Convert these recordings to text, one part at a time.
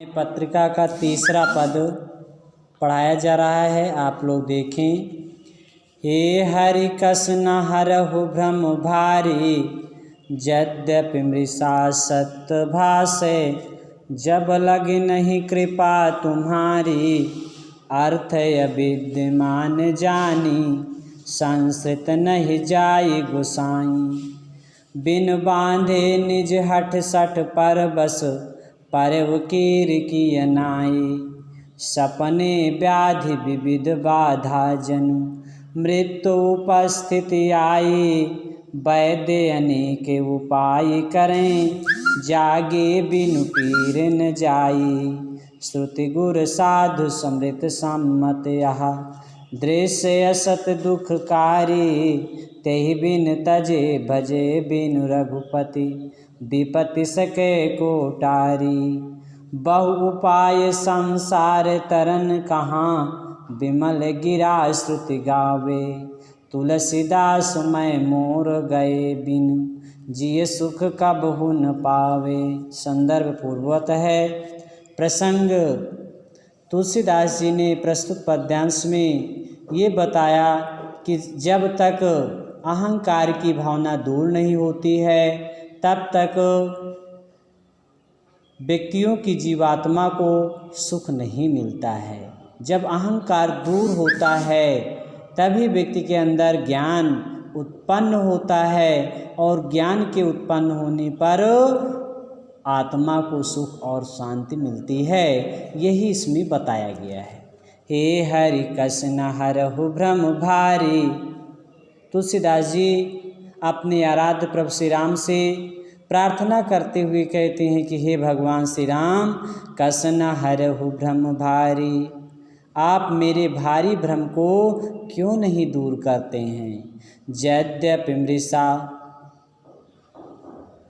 पत्रिका का तीसरा पद पढ़ाया जा रहा है, आप लोग देखें। हे हरि कस न हरहु भ्रम भारी, यद्यपि मृषा सत्य भाषे, जब लगे नहीं कृपा तुम्हारी, अर्थ अविद्यमान जानी, संस्कृत नहीं जाई गोसाई। बिन बांधे निज हठ सठ पर बस, परव कीर की नाई। सपने व्याधि विविध बाधा जनु, मृत्यु उपस्थिति आई। वैद्य अनेक उपाय करें, जागे बिनु पीर न जाई। श्रुति गुर साधु समृत सम्मत यह, दृश्य असत दुखकारी। तेहि बिन तजे भजे बिनु रघुपति, विपति सके को टारी। बहु उपाय संसार तरन कहाँ, विमल गिरा श्रुति गावे। तुलसीदास मैं मोर गए बिनु, जिय सुख कबहु न पावे। संदर्भ पूर्वत है। प्रसंग तुलसीदास जी ने प्रस्तुत पद्यांश में ये बताया कि जब तक अहंकार की भावना दूर नहीं होती है, तब तक व्यक्तियों की जीवात्मा को सुख नहीं मिलता है। जब अहंकार दूर होता है, तभी व्यक्ति के अंदर ज्ञान उत्पन्न होता है, और ज्ञान के उत्पन्न होने पर आत्मा को सुख और शांति मिलती है। यही इसमें बताया गया है। हे हरि कस न हरहु भ्रम भारी। तुलसीदास जी अपने आराध्य प्रभु श्री राम से प्रार्थना करते हुए कहते हैं कि हे भगवान श्री राम, कस न हरहु भ्रम भारी, आप मेरे भारी भ्रम को क्यों नहीं दूर करते हैं। यद्यपि मृषा,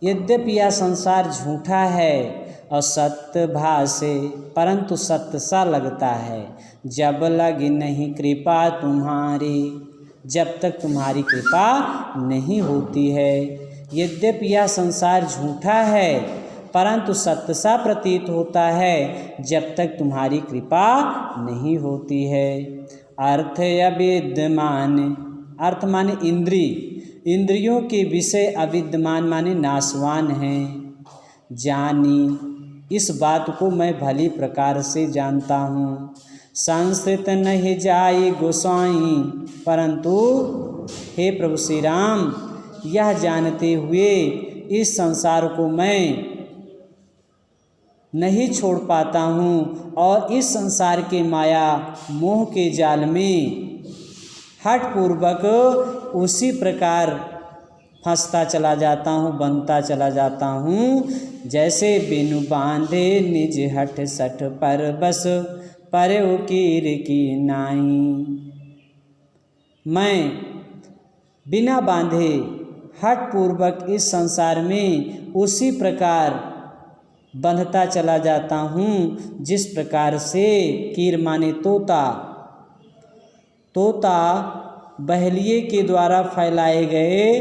यद्यपि यह संसार झूठा है और सत्य भाषे, परंतु सत्य सा लगता है। जब लगी नहीं कृपा तुम्हारी, जब तक तुम्हारी कृपा नहीं होती है। यद्यपि यह संसार झूठा है, परंतु सत्य सा प्रतीत होता है, जब तक तुम्हारी कृपा नहीं होती है। अर्थ अविद्यमान, अर्थ माने इंद्री, इंद्रियों के विषय अविद्यमान माने नाशवान हैं। जानी, इस बात को मैं भली प्रकार से जानता हूँ। संस्कृत नहीं जाई गोसाई, परंतु हे प्रभु श्री राम, यह जानते हुए इस संसार को मैं नहीं छोड़ पाता हूँ, और इस संसार के माया मोह के जाल में हठपूर्वक उसी प्रकार फंसता चला जाता हूँ, बनता चला जाता हूँ, जैसे बिनु बांधे निज हठ सठ पर बस, परव कीर की नाई। मैं बिना बांधे हठपूर्वक इस संसार में उसी प्रकार बंधता चला जाता हूँ, जिस प्रकार से कीर माने तोता, तोता बहेलिए के द्वारा फैलाए गए,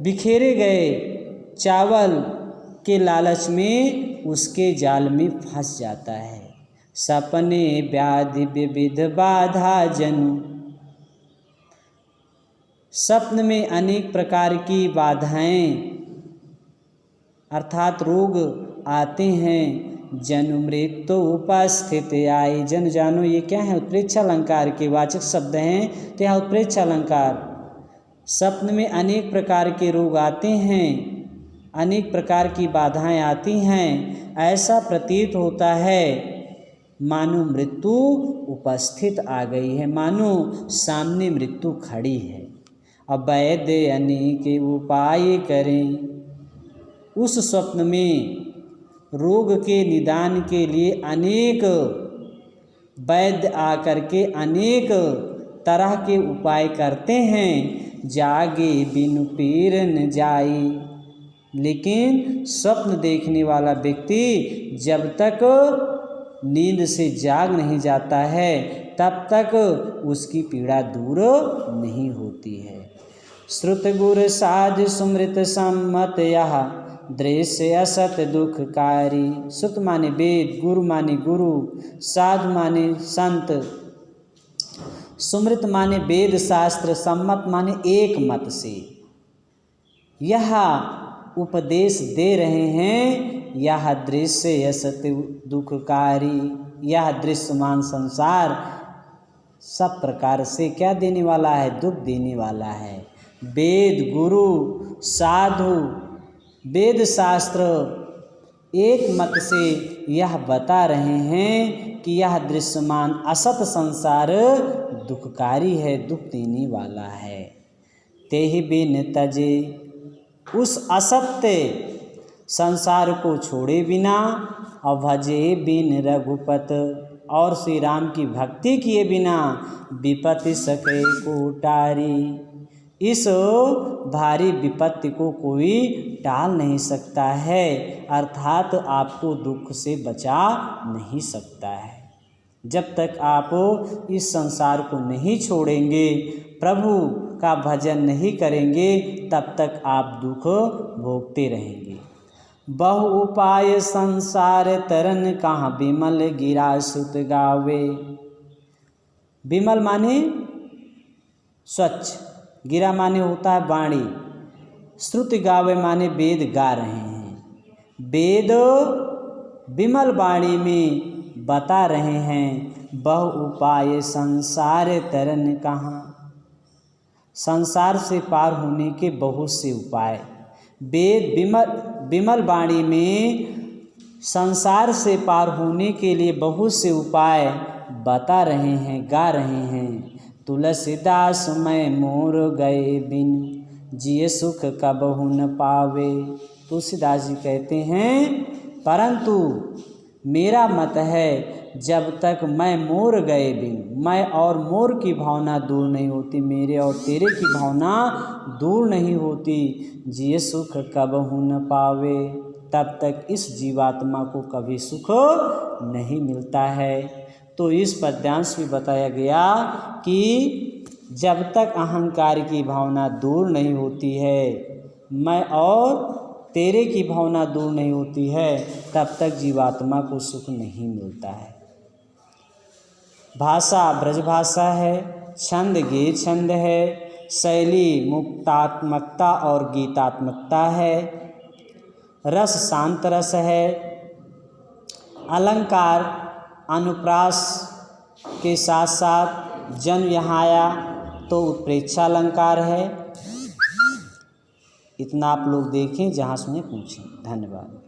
बिखेरे गए चावल के लालच में उसके जाल में फंस जाता है। सपने व्याधि विविध बाधा जनु, स्वप्न में अनेक प्रकार की बाधाएं अर्थात रोग आते हैं। जनु मृत्यु उपस्थित आई, जन जानो ये क्या है, उत्प्रेक्षा अलंकार के वाचक शब्द हैं, तो यहाँ उत्प्रेक्षा अलंकार। स्वप्न में अनेक प्रकार के रोग आते हैं, अनेक प्रकार की बाधाएं आती हैं। ऐसा प्रतीत होता है मानो मृत्यु उपस्थित आ गई है, मानो सामने मृत्यु खड़ी है। अब वैद्य अनेक उपाय करें, उस स्वप्न में रोग के निदान के लिए अनेक वैद्य आकर के अनेक तरह के उपाय करते हैं। जागे बिनु पीर न जाई, लेकिन स्वप्न देखने वाला व्यक्ति जब तक नींद से जाग नहीं जाता है, तब तक उसकी पीड़ा दूर नहीं होती है। श्रुत गुर साध सुमृत सम्मत यह, दृश्य असत दुखकारी। श्रुत माने वेद, गुरु माने गुरु, साधु माने संत, सुमृत माने वेद शास्त्र, सम्मत माने एक मत से यह उपदेश दे रहे हैं। यह दृश्य असत दुखकारी, यह दृश्यमान संसार सब प्रकार से क्या देने वाला है? दुख देने वाला है। वेद, गुरु, साधु, वेद शास्त्र एक मत से यह बता रहे हैं कि यह दृश्यमान असत संसार दुखकारी है, दुख देने वाला है। तेहि बिन तजे, उस असत्य संसार को छोड़े बिना, और भजे बिन रघुपत, और श्री राम की भक्ति किए बिना, विपत्ति सके को टारी, इस भारी विपत्ति को कोई टाल नहीं सकता है, अर्थात आपको दुख से बचा नहीं सकता है। जब तक आप इस संसार को नहीं छोड़ेंगे, प्रभु का भजन नहीं करेंगे, तब तक आप दुख भोगते रहेंगे। बहु उपाय संसार तरन, कहाँ बिमल गिरा सुत गावे। बिमल माने स्वच्छ, गिरा माने होता है वाणी, श्रुति गावे माने वेद गा रहे हैं। वेद बिमल वाणी में बता रहे हैं, बहु उपाय संसार तरन कहाँ, संसार से पार होने के बहुत से उपाय। वेद बिमल वाणी में संसार से पार होने के लिए बहुत से उपाय बता रहे हैं, गा रहे हैं। तुलसीदास मैं मोर गए बिन, जिए सुख कबहु न पावे। तुलसीदास जी कहते हैं, परंतु मेरा मत है, जब तक मैं मोर गए बिन, मैं और मोर की भावना दूर नहीं होती, मेरे और तेरे की भावना दूर नहीं होती, जिए सुख कबहु न पावे, तब तक इस जीवात्मा को कभी सुख नहीं मिलता है। तो इस पद्यांश में बताया गया कि जब तक अहंकार की भावना दूर नहीं होती है, मैं और तेरे की भावना दूर नहीं होती है, तब तक जीवात्मा को सुख नहीं मिलता है। भाषा ब्रज भाषा है, छंद गीत छंद है, शैली मुक्तात्मकता और गीतात्मकता है, रस शांत रस है, अलंकार अनुप्रास के साथ साथ जन्म यहाँ आया तो उत्प्रेक्षा अलंकार है। इतना आप लोग देखें, जहाँ सुने पूछें। धन्यवाद।